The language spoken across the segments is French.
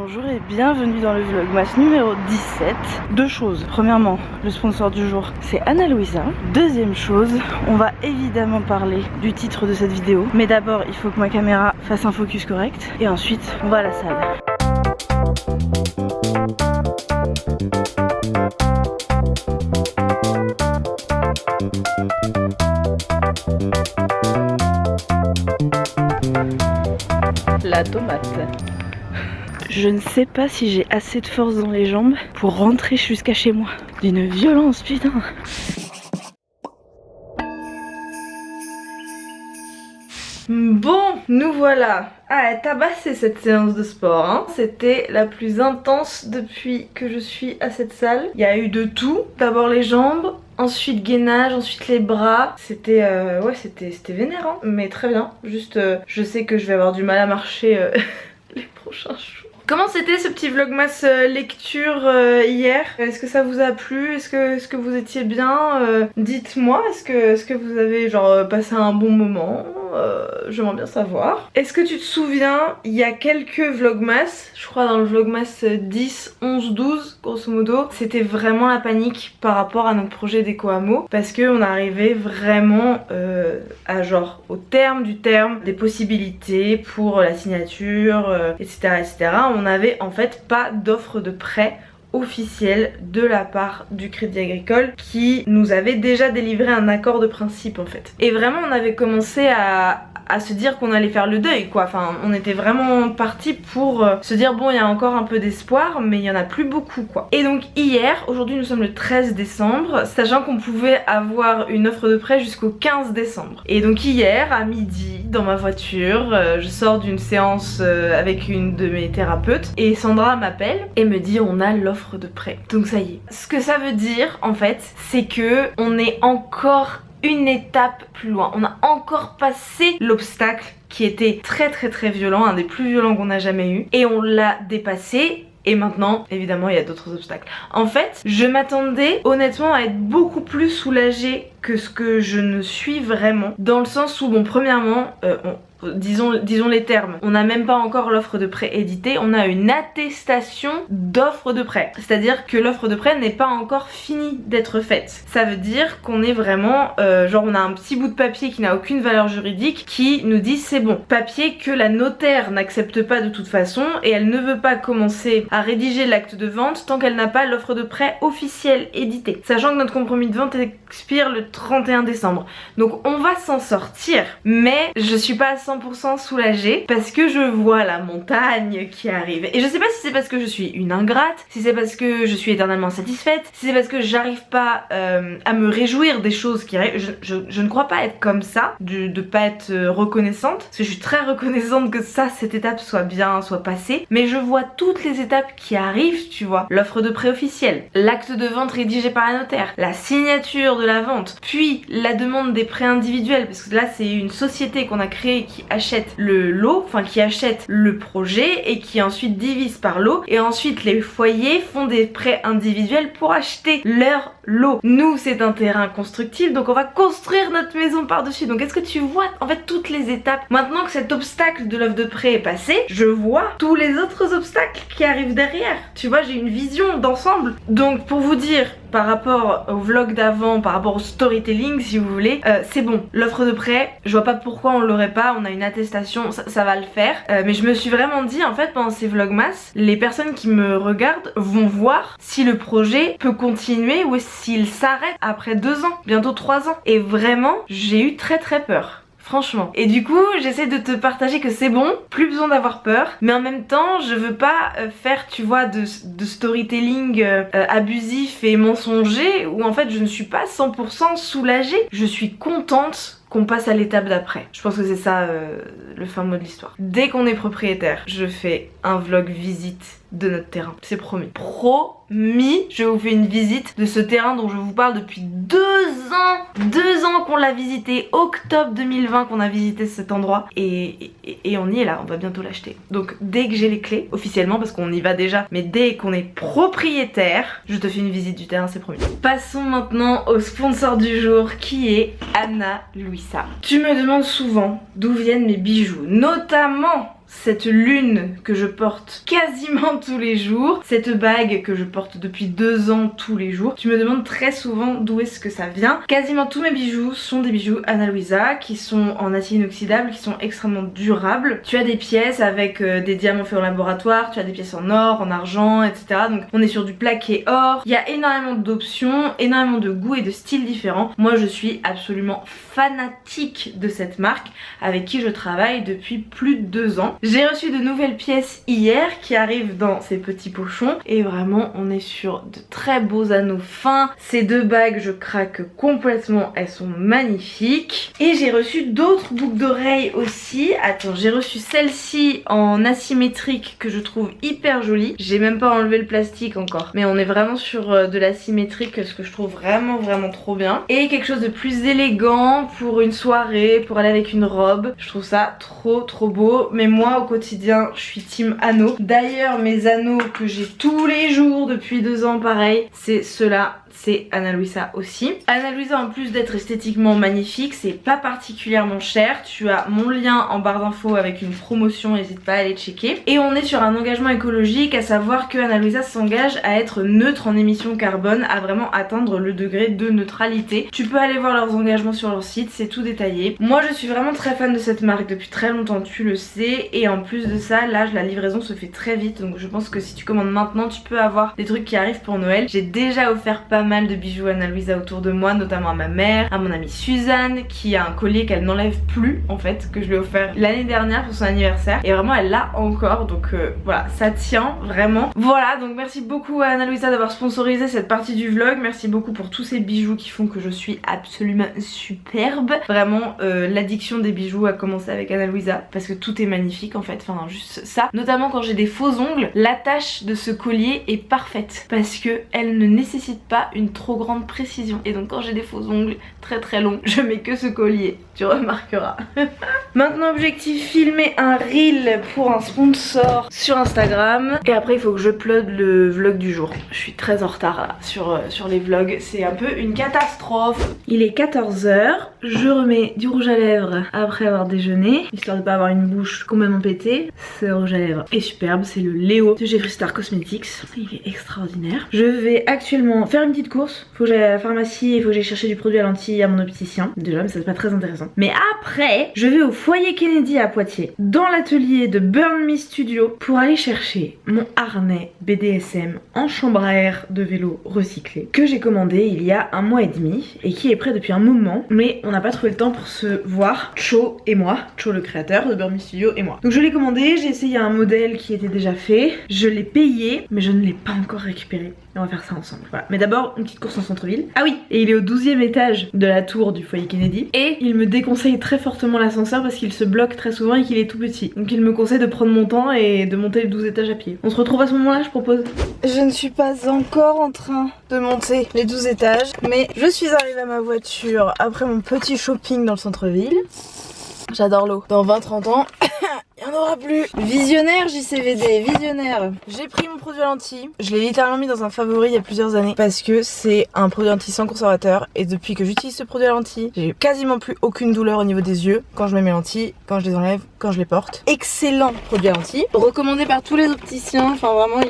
Bonjour et bienvenue dans le vlogmas numéro 17. Deux choses. Premièrement, le sponsor du jour c'est Ana Luisa. Deuxième chose, on va évidemment parler du titre de cette vidéo. Mais d'abord il faut que ma caméra fasse un focus correct. Et ensuite on va à la salle. La tomate. Je ne sais pas si j'ai assez de force dans les jambes pour rentrer jusqu'à chez moi. D'une violence, putain. Bon, nous voilà. Ah, elle a tabassé cette séance de sport, hein. C'était la plus intense depuis que je suis à cette salle. Il y a eu de tout. D'abord les jambes, ensuite gainage, ensuite les bras. C'était ouais, c'était vénère, hein. Mais très bien. Juste, je sais que je vais avoir du mal à marcher les prochains jours. Comment c'était ce petit vlogmas lecture hier? Est-ce que ça vous a plu? Est-ce que vous étiez bien? Dites-moi, est-ce que vous avez genre passé un bon moment? J'aimerais bien savoir. Est-ce que tu te souviens, il y a quelques vlogmas, je crois dans le vlogmas 10, 11, 12 grosso modo, c'était vraiment la panique par rapport à notre projet d'Ecoamo parce qu'on arrivait vraiment à genre au terme du terme des possibilités pour la signature, etc. etc. On n'avait en fait pas d'offre de prêt officielle de la part du Crédit Agricole qui nous avait déjà délivré un accord de principe en fait. Et vraiment on avait commencé à se dire qu'on allait faire le deuil quoi, enfin on était vraiment parti pour se dire bon il y a encore un peu d'espoir mais il y en a plus beaucoup quoi. Et donc hier, aujourd'hui nous sommes le 13 décembre, sachant qu'on pouvait avoir une offre de prêt jusqu'au 15 décembre. Et donc hier à midi dans ma voiture, je sors d'une séance avec une de mes thérapeutes et Sandra m'appelle et me dit on a l'offre de prêt. Donc ça y est. Ce que ça veut dire en fait c'est que on est encore une étape plus loin. On a encore passé l'obstacle qui était très violent, un des plus violents qu'on a jamais eu, et on l'a dépassé. Et maintenant, évidemment, il y a d'autres obstacles. En fait, je m'attendais honnêtement à être beaucoup plus soulagée que ce que je ne suis vraiment. Dans le sens où, bon, premièrement, disons les termes, on n'a même pas encore l'offre de prêt éditée, on a une attestation d'offre de prêt. C'est-à-dire que l'offre de prêt n'est pas encore finie d'être faite. Ça veut dire qu'on est vraiment, genre on a un petit bout de papier qui n'a aucune valeur juridique qui nous dit c'est bon. Papier que la notaire n'accepte pas de toute façon et elle ne veut pas commencer à rédiger l'acte de vente tant qu'elle n'a pas l'offre de prêt officielle éditée. Sachant que notre compromis de vente expire le 31 décembre. Donc on va s'en sortir. Mais je suis pas à 100% soulagée parce que je vois la montagne qui arrive. Et je sais pas si c'est parce que je suis une ingrate, si c'est parce que je suis éternellement satisfaite, si c'est parce que j'arrive pas à me réjouir des choses qui arrivent. Je ne crois pas être comme ça, de pas être reconnaissante, parce que je suis très reconnaissante que cette étape soit bien, soit passée. Mais je vois toutes les étapes qui arrivent, tu vois. L'offre de prêt officielle, l'acte de vente rédigé par la notaire, la signature de la vente, puis la demande des prêts individuels, parce que là c'est une société qu'on a créée qui achète le lot, enfin qui achète le projet et qui ensuite divise par lot, et ensuite les foyers font des prêts individuels pour acheter leur lot. Nous c'est un terrain constructif donc on va construire notre maison par dessus. Donc est-ce que tu vois en fait toutes les étapes? Maintenant que cet obstacle de l'offre de prêt est passé, je vois tous les autres obstacles qui arrivent derrière. Tu vois, j'ai une vision d'ensemble. Donc pour vous dire par rapport au vlog d'avant, par rapport au storytelling si vous voulez, c'est bon, l'offre de prêt, je vois pas pourquoi on l'aurait pas, on a une attestation, ça va le faire. Mais je me suis vraiment dit en fait pendant ces vlogmas, les personnes qui me regardent vont voir si le projet peut continuer ou s'il s'arrête après 2 ans, bientôt 3 ans. Et vraiment, j'ai eu très peur. Franchement. Et du coup, j'essaie de te partager que c'est bon, plus besoin d'avoir peur, mais en même temps, je veux pas faire, tu vois, de storytelling abusif et mensonger, où en fait je ne suis pas 100% soulagée. Je suis contente qu'on passe à l'étape d'après. Je pense que c'est ça le fin mot de l'histoire. Dès qu'on est propriétaire, je fais un vlog visite de notre terrain. C'est promis. Promis, je vous fais une visite de ce terrain dont je vous parle depuis 2 ans. 2 ans qu'on l'a visité, octobre 2020 qu'on a visité cet endroit. Et on y est là, on va bientôt l'acheter. Donc dès que j'ai les clés, officiellement parce qu'on y va déjà, mais dès qu'on est propriétaire, je te fais une visite du terrain, c'est promis. Passons maintenant au sponsor du jour qui est Ana Luisa. Tu me demandes souvent d'où viennent mes bijoux, notamment cette lune que je porte quasiment tous les jours, cette bague que je porte depuis 2 ans tous les jours. Tu me demandes très souvent d'où est-ce que ça vient. Quasiment tous mes bijoux sont des bijoux Ana Luisa qui sont en acier inoxydable, qui sont extrêmement durables. Tu as des pièces avec des diamants faits au laboratoire, tu as des pièces en or, en argent, etc. Donc on est sur du plaqué or. Il y a énormément d'options, énormément de goûts et de styles différents. Moi je suis absolument fanatique de cette marque avec qui je travaille depuis plus de 2 ans. J'ai reçu de nouvelles pièces hier qui arrivent dans ces petits pochons et vraiment on est sur de très beaux anneaux fins. Ces 2 bagues je craque complètement, elles sont magnifiques. Et j'ai reçu d'autres boucles d'oreilles aussi. Attends, j'ai reçu celle-ci en asymétrique que je trouve hyper jolie. J'ai même pas enlevé le plastique encore, mais on est vraiment sur de l'asymétrique, ce que je trouve vraiment trop bien. Et quelque chose de plus élégant pour une soirée, pour aller avec une robe. Je trouve ça trop beau. Mais moi au quotidien je suis team anneaux. D'ailleurs mes anneaux que j'ai tous les jours depuis 2 ans pareil, c'est ceux-là. C'est Ana Luisa aussi. Ana Luisa en plus d'être esthétiquement magnifique, c'est pas particulièrement cher. Tu as mon lien en barre d'infos avec une promotion, n'hésite pas à aller checker. Et on est sur un engagement écologique, à savoir que Ana Luisa s'engage à être neutre en émissions carbone, à vraiment atteindre le degré de neutralité. Tu peux aller voir leurs engagements sur leur site, c'est tout détaillé. Moi je suis vraiment très fan de cette marque depuis très longtemps, tu le sais. Et en plus de ça, là la livraison se fait très vite, donc je pense que si tu commandes maintenant, tu peux avoir des trucs qui arrivent pour Noël. J'ai déjà offert pas mal de bijoux Ana Luisa autour de moi, notamment à ma mère, à mon amie Suzanne qui a un collier qu'elle n'enlève plus en fait, que je lui ai offert l'année dernière pour son anniversaire et vraiment elle l'a encore, donc voilà, ça tient vraiment. Voilà, donc merci beaucoup à Ana Luisa d'avoir sponsorisé cette partie du vlog, merci beaucoup pour tous ces bijoux qui font que je suis absolument superbe. Vraiment l'addiction des bijoux a commencé avec Ana Luisa parce que tout est magnifique en fait, enfin non, juste ça, notamment quand j'ai des faux ongles, l'attache de ce collier est parfaite parce que elle ne nécessite pas une trop grande précision et donc quand j'ai des faux ongles très longs, je mets que ce collier, tu remarqueras. Maintenant objectif, filmer un reel pour un sponsor sur Instagram et après il faut que je upload le vlog du jour. Je suis très en retard là sur les vlogs, c'est un peu une catastrophe. Il est 14 h, je remets du rouge à lèvres après avoir déjeuné histoire de pas avoir une bouche complètement pétée. Ce rouge à lèvres est superbe, c'est le Léo de Jeffree Star Cosmetics, il est extraordinaire. Je vais actuellement faire une petite course, faut que j'aille à la pharmacie, il faut que j'aille chercher du produit à lentilles à mon opticien déjà, mais ça c'est pas très intéressant. Mais après je vais au foyer Kennedy à Poitiers dans l'atelier de Burn Me Studio pour aller chercher mon harnais BDSM en chambre à air de vélo recyclé que j'ai commandé il y a 1 mois et demi et qui est prêt depuis un moment, mais on n'a pas trouvé le temps pour se voir, Cho et moi, Cho le créateur de Burn Me Studio et moi. Donc je l'ai commandé, j'ai essayé un modèle qui était déjà fait, je l'ai payé mais je ne l'ai pas encore récupéré. Et on va faire ça ensemble. Voilà. Mais d'abord, une petite course en centre-ville. Ah oui, et il est au 12e étage de la tour du foyer Kennedy. Et il me déconseille très fortement l'ascenseur parce qu'il se bloque très souvent et qu'il est tout petit. Donc il me conseille de prendre mon temps et de monter les 12 étages à pied. On se retrouve à ce moment-là, je propose. Je ne suis pas encore en train de monter les 12 étages, mais je suis arrivée à ma voiture après mon petit shopping dans le centre-ville. J'adore l'eau. Dans 20-30 ans, il n'y en aura plus. Visionnaire JCVD, visionnaire. J'ai pris mon produit à lentilles. Je l'ai littéralement mis dans un favori il y a plusieurs années parce que c'est un produit à lentilles sans conservateur. Et depuis que j'utilise ce produit à lentilles, j'ai quasiment plus aucune douleur au niveau des yeux quand je mets mes lentilles, quand je les enlève, quand je les porte. Excellent produit à lentilles. Recommandé par tous les opticiens. Enfin vraiment,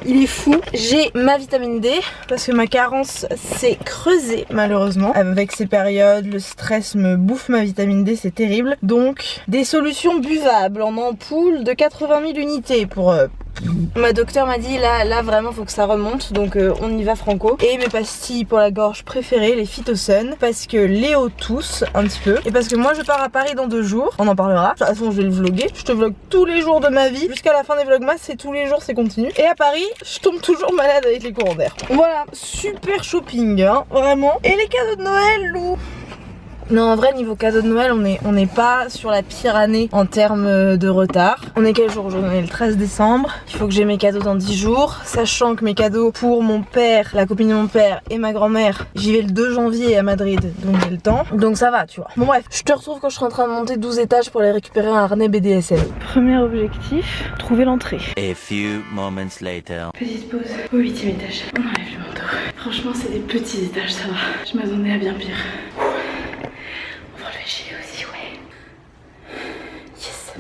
il est fou. J'ai ma vitamine D parce que ma carence s'est creusée malheureusement. Avec ces périodes, le stress me bouffe ma vitamine D, c'est terrible. Donc des solutions buvables en ampoule de 80 000 unités pour... Ma docteur m'a dit là vraiment faut que ça remonte, donc on y va franco. Et mes pastilles pour la gorge préférées, les Phytosun, parce que Léo tousse un petit peu et parce que moi je pars à Paris dans 2 jours, on en parlera. De toute façon je vais le vlogger, je te vlog tous les jours de ma vie jusqu'à la fin des vlogmas, c'est tous les jours, c'est continu. Et à Paris je tombe toujours malade avec les courants d'air. Voilà, super shopping hein, vraiment. Et les cadeaux de Noël, Lou. Non, en vrai niveau cadeau de Noël on n'est pas sur la pire année en termes de retard. On est quel jour aujourd'hui? On est le 13 décembre. Il faut que j'ai mes cadeaux dans 10 jours. Sachant que mes cadeaux pour mon père, la copine de mon père et ma grand-mère, j'y vais le 2 janvier à Madrid, donc j'ai le temps. Donc ça va tu vois. Bon bref, je te retrouve quand je serai en train de monter 12 étages pour aller récupérer un harnais BDSM. Premier objectif, trouver l'entrée. A few moments later. Petite pause au 8e étage. On enlève le manteau. Franchement c'est des petits étages, ça va. Je m'attendais à bien pire. Aussi, ouais. Yes.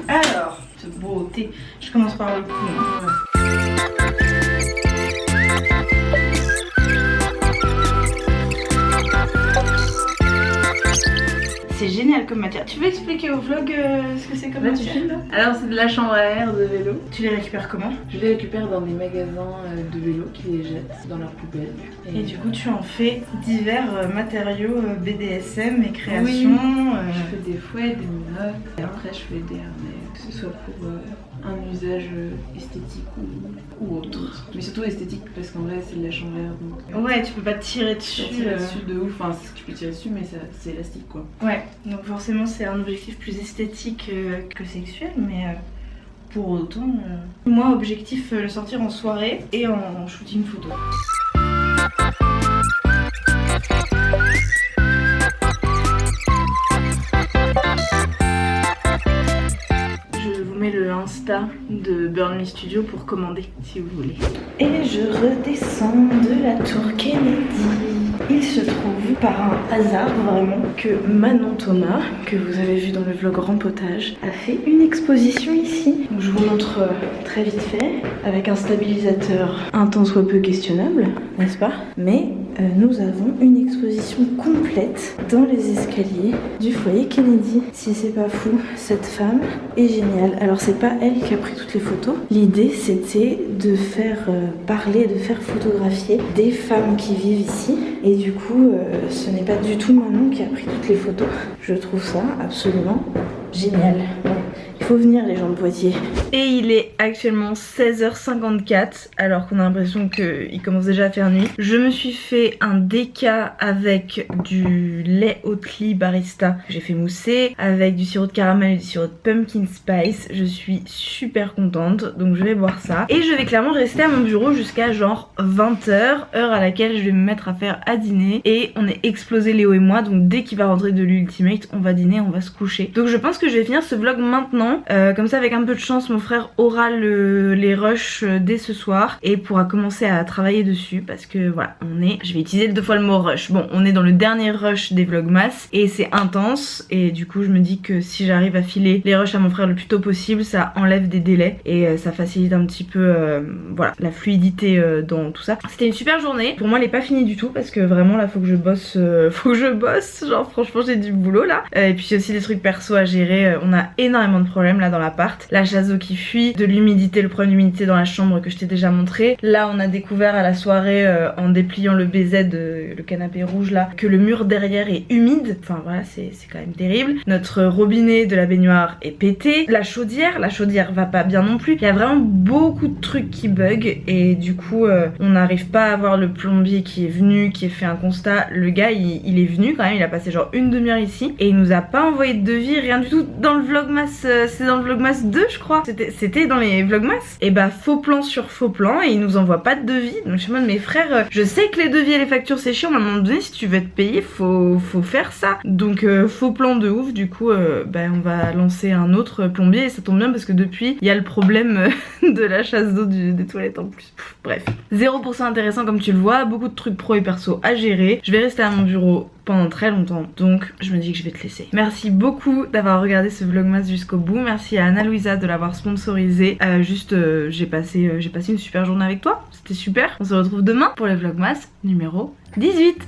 Alors, petite beauté. Je commence par le cou. C'est génial comme matière. Tu veux expliquer au vlog ce que c'est comme matière? Alors c'est de la chambre à air de vélo. Tu les récupères comment? Je les récupère dans des magasins de vélo qui les jettent dans leur poubelle. Et du coup tu en fais divers matériaux BDSM et création. Je fais des fouets, des minottes. Et après je fais des harnais, que ce soit pour un usage esthétique ou autre. Mais surtout esthétique parce qu'en vrai c'est de la chambre à air. Donc, ouais, tu peux pas tirer dessus. Tirer dessus de ouf. Enfin tu peux tirer dessus mais c'est élastique quoi. Ouais, donc forcément c'est un objectif plus esthétique que sexuel, mais pour autant, moi objectif le sortir en soirée et en shooting photo. Je vous mets le Insta de Burn Me Studio pour commander si vous voulez. Et je redescends de la tour Kennedy. Il se trouve par un hasard vraiment que Manon Thomas, que vous avez vu dans le vlog Rempotage, a fait une exposition ici. Donc je vous montre très vite fait, avec un stabilisateur un tant soit peu questionnable, n'est-ce pas? Mais nous avons une exposition complète dans les escaliers du foyer Kennedy. Si c'est pas fou, cette femme est géniale. Alors c'est pas elle qui a pris toutes les photos. L'idée c'était de faire parler, de faire photographier des femmes qui vivent ici. Et du coup, ce n'est pas du tout Manon qui a pris toutes les photos. Je trouve ça absolument génial. Bon, il faut venir les gens de Poitiers. Et il est actuellement 16h54 alors qu'on a l'impression qu'il commence déjà à faire nuit. Je me suis fait un déca avec du lait Oatly barista que j'ai fait mousser, avec du sirop de caramel et du sirop de pumpkin spice. Je suis super contente, donc je vais boire ça. Et je vais clairement rester à mon bureau jusqu'à genre 20h, heure à laquelle je vais me mettre à faire à dîner. Et on est explosé Léo et moi, donc dès qu'il va rentrer de l'Ultimate, on va dîner, on va se coucher. Donc je pense que je vais finir ce vlog maintenant, comme ça avec un peu de chance mon frère aura les rushs dès ce soir et pourra commencer à travailler dessus parce que voilà, je vais utiliser 2 fois le mot rush. Bon, on est dans le dernier rush des vlogmas et c'est intense et du coup je me dis que si j'arrive à filer les rushs à mon frère le plus tôt possible, ça enlève des délais et ça facilite un petit peu voilà, la fluidité dans tout ça. C'était une super journée. Pour moi elle est pas finie du tout parce que vraiment là faut que je bosse, genre franchement j'ai du boulot là. Et puis j'ai aussi des trucs perso à gérer. On a énormément de problèmes là dans l'appart. La chasse d'eau qui fuit, de l'humidité, le problème d'humidité dans la chambre que je t'ai déjà montré. Là on a découvert à la soirée en dépliant le BZ, le canapé rouge là, que le mur derrière est humide. Enfin voilà, c'est quand même terrible. Notre robinet de la baignoire est pété. La chaudière va pas bien non plus. Il y a vraiment beaucoup de trucs qui bug et du coup on n'arrive pas à avoir le plombier qui est venu, qui a fait un constat. Le gars il est venu quand même, il a passé genre une demi-heure ici et il nous a pas envoyé de devis, rien du tout. Dans le vlogmas, c'est dans le vlogmas 2 je crois. C'était dans les vlogmas. Et bah faux plan sur faux plan et il nous envoie pas de devis. Donc je suis en mode mes frères, je sais que les devis et les factures c'est chiant, mais à un moment donné si tu veux être payé faut faire ça. Donc faux plan de ouf. Du coup on va lancer un autre plombier et ça tombe bien parce que depuis il y a le problème de la chasse d'eau des toilettes en plus. Bref, 0% intéressant comme tu le vois, beaucoup de trucs pro et perso à gérer. Je vais rester à mon bureau pendant très longtemps, donc je me dis que je vais te laisser. Merci beaucoup d'avoir regardé ce vlogmas jusqu'au bout. Merci à Anna Louisa de l'avoir sponsorisé. J'ai passé une super journée avec toi, c'était super. On se retrouve demain pour le vlogmas numéro 18.